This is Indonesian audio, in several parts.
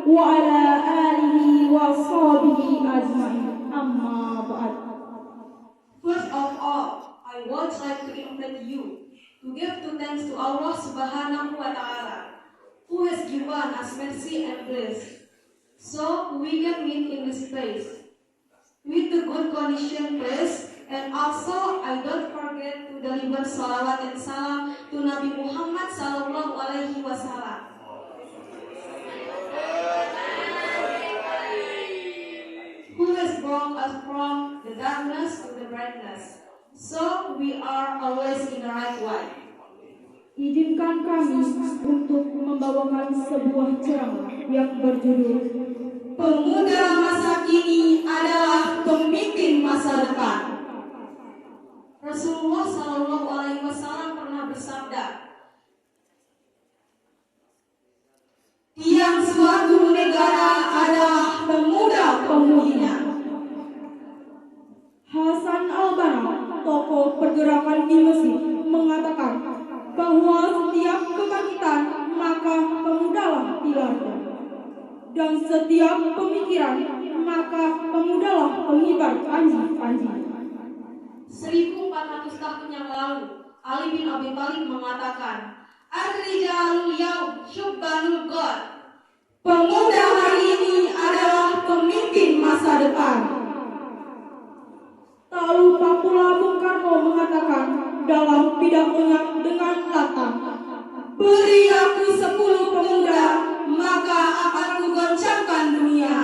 وعلى آله وصحبه أجمعين أما بعد. First of all, I would like to invite you to give thanks to Allah Subhanahu wa Ta'ala, who has given us mercy and grace, so we can meet in this place with the good condition praise. And also, I don't forget to deliver salawat and salam to Nabi Muhammad Sallallahu Alaihi Wasallam, who has brought us from the darkness to the brightness, so we are always in the right way. Izinkan kami untuk membawakan sebuah ceramah yang berjudul Pemuda masa kini adalah pemimpin masa depan. Rasulullah Sallallahu Alaihi Wasallam pernah bersabda, tiang suatu negara adalah pemuda-pemudinya. Hasan al-Banna, tokoh pergerakan di Mesir, mengatakan bahwa setiap kebangkitan maka pemudalah pilarnya, dan setiap pemikiran maka pemudalah pengibar panji-panji. 1400 tahun yang lalu, Ali bin Abi Thalib mengatakan, Ar-rijalul yaum syubbanul ghad. Pemuda hari ini adalah pemimpin masa depan. Tak lupa pula Bung Karno mengatakan dalam pidatonya dengan lantang, Beri aku 10 pemuda, maka akan kugoncangkan dunia.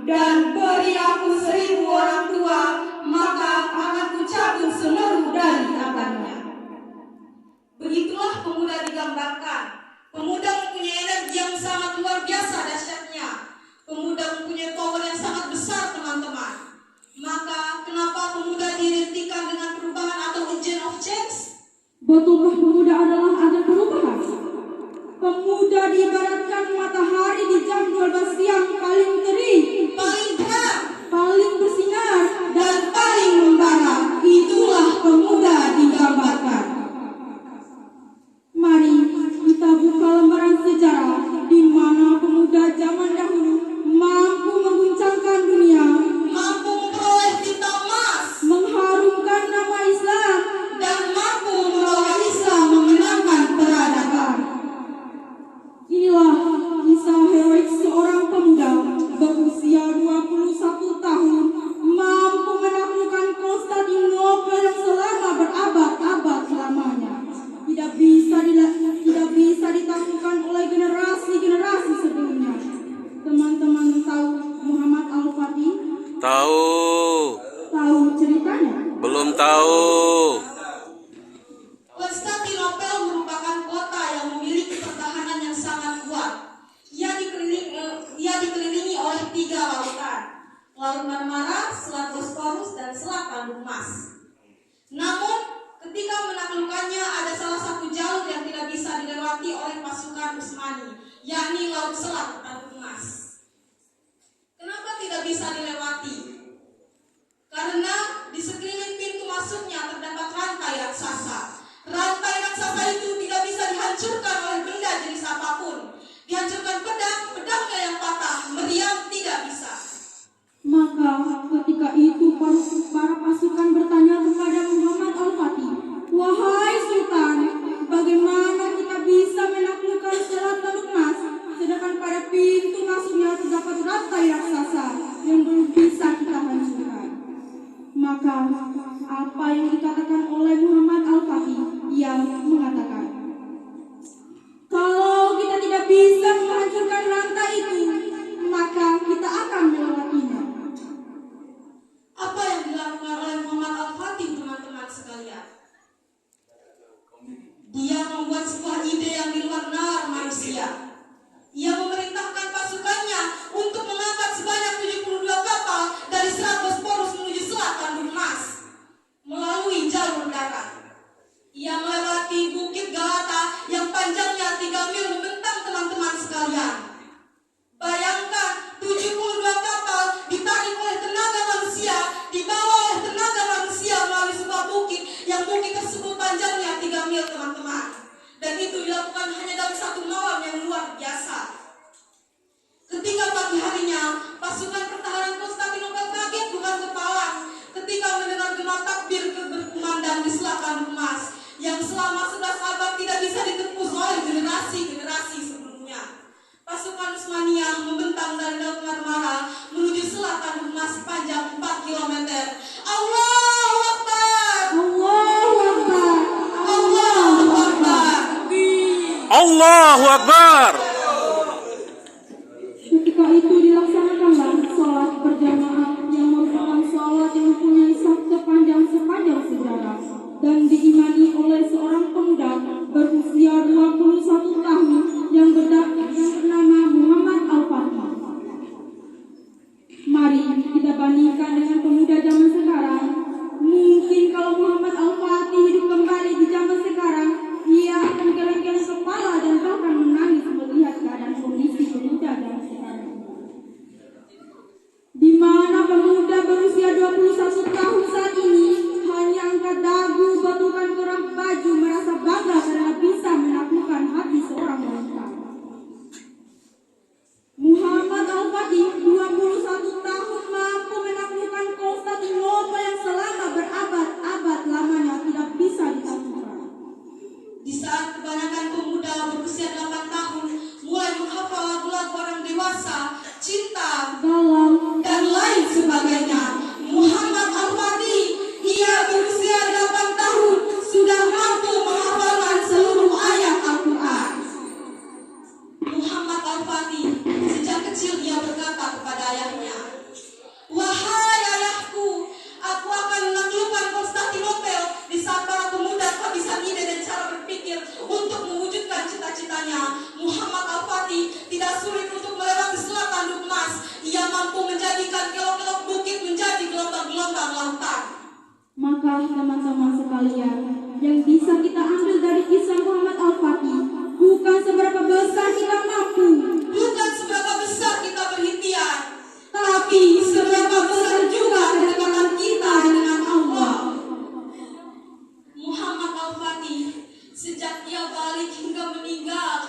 Dan beri aku 1000 orang tua, maka akan kucabut seluruh dari akannya. Begitulah pemuda digambarkan. Pemuda mempunyai energi yang sangat luar biasa dahsyatnya. Pemuda mempunyai power yang sangat besar, teman-teman. Maka kenapa pemuda diidentikan dengan perubahan atau agent of change? betulkah pemuda adalah agen perubahan? Pemuda diibaratkan matahari di jam 12 siang paling terik, Paling terang paling bersinar, dan paling membara. Itulah pemuda digambarkan. Mari kita buka lembaran sejarah di mana pemuda zaman dahulu mampu mengguncangkan dunia, Mampu memperoleh tinta emas, mengharumkan nama Islam, dan mampu membawa Islam memenangkan peradaban. Inilah kisah heroik seorang pemuda berusia 21 tahun mampu menaklukkan Konstantinopel yang selama berabad-abad lamanya tidak bisa ditaklukkan oleh generasi-generasi sebelumnya. Teman-teman tahu Muhammad Al-Fatih? Tahu. Tahu ceritanya? Belum tahu. Konstantinopel merupakan kota yang memiliki pertahanan yang sangat kuat. Ia dikelilingi oleh 3 lautan, Laut Marmara, Selat Bosporus, dan Selat Tanjung Mas. Namun, ketika menaklukkannya ada salah satu jalur yang tidak bisa dilewati oleh pasukan Utsmani, yakni Laut Selat Tanjung Mas. Kenapa tidak bisa dilewati? selatan dari Laut Marmara menuju selatan Humas sepanjang 4 km. Allahu Akbar! Allahu Akbar. Allahu Akbar! Allahu Akbar. Ketika itu dilaksanakanlah sholat berjamaah yang merupakan sholat yang mempunyai sepanjang sejarah dan diimani oleh seorang pemuda berusia 21 tahun yang bernama Muhammad Al-Fatih. Mari kita bandingkan dengan pemuda zaman sekarang. Mungkin kalau Muhammad Al-Fatih hidup kembali di zaman sekarang, ia akan geleng-geleng kepala dan bahkan menangis melihat keadaan kondisi pemuda zaman sekarang. Di mana pemuda berusia 21 tahun saat ini hanya angkat dagu, betulkan kerah baju, merasa bangga karena bisa menaklukkan hati seorang wanita. Muhammad Al-Fatih 21 tahun mampu menaklukkan Konstantinopel yang selama berabad-abad lamanya tidak bisa ditaklukkan. Di saat kebanyakan pemuda berusia 8 tahun mulai menghafal lagu-lagu orang dewasa, cinta, Galau, dan lain sebagainya, Muhammad Al-Fatih, ia berusia 8 tahun sudah mampu menghafalkan seluruh ayat Al-Quran. Muhammad Al-Fatih sejak kecil ia berkata kepada ayahnya, "Wahai ayahku, aku akan menaklukkan Konstantinopel." Di saat para pemuda kehabisan ide dan cara berpikir untuk mewujudkan cita-citanya, Muhammad Al-Fatih tidak sulit untuk melewati selatan Dukmas. Ia mampu menjadikan kelok-kelok bukit menjadi gelombang-gelombang lautan. maka teman-teman sekalian, yang bisa kita ambil dari kisah Muhammad Al-Fatih bukan seberapa besar kita mampu, Bukan seberapa besar kita berikhtiar, tapi seberapa besar juga kedekatan kita dengan Allah. Muhammad Al-Fatih sejak ia balik hingga meninggal,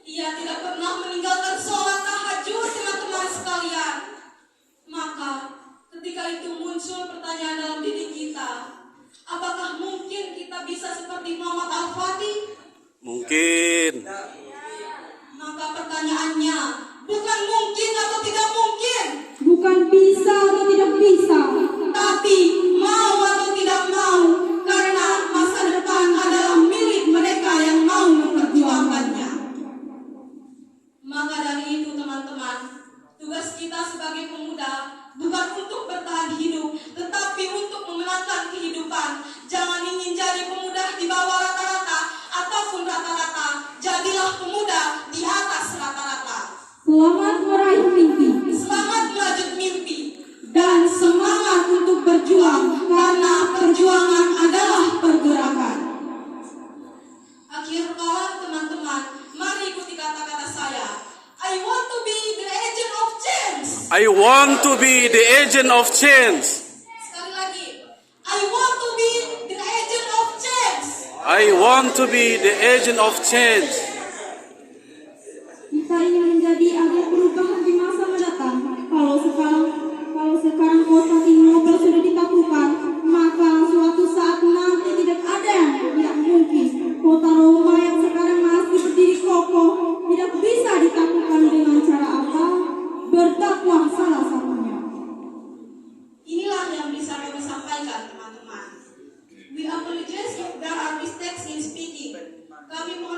ia tidak pernah meninggalkan sholat tahajud, teman-teman sekalian. Maka ketika itu muncul pertanyaan dalam diri kita, apakah mungkin kita bisa seperti Muhammad Al-Fatih? Mungkin. Maka pertanyaannya bukan mungkin atau tidak mungkin, bukan bisa atau tidak bisa, tapi mau atau tidak mau, karena masa depan adalah milik mereka yang mau memperjuangkannya. Maka dari itu teman-teman, tugas kita sebagai pemuda bukan untuk bertahan hidup, tetapi untuk memenangkan kehidupan. Jangan ingin jadi pemuda di bawah rata-rata ataupun rata-rata, jadilah pemuda di atas rata-rata. selamat meraih mimpi, Selamat merajut mimpi, dan semangat untuk berjuang karena perjuangan adalah pergerakan. akhir kalam teman-teman, mari ikuti kata-kata saya. I want to be the agent of change. I want to be the agent of change. Sekali lagi, I want to be the agent of change. I want to be the agent of change. Kita ingin menjadi agen perubahan di masa mendatang. Kalau sekarang Konstantinopel sudah ditaklukkan, maka suatu saat nanti tidak ada yang tidak mungkin. Kota Roma yang sekarang masih berdiri kokoh tidak bisa ditaklukkan dengan cara apa? Berdakwah salah satunya. Inilah yang bisa kami sampaikan teman-teman. We apologize if there are mistakes in speaking. Kami mohon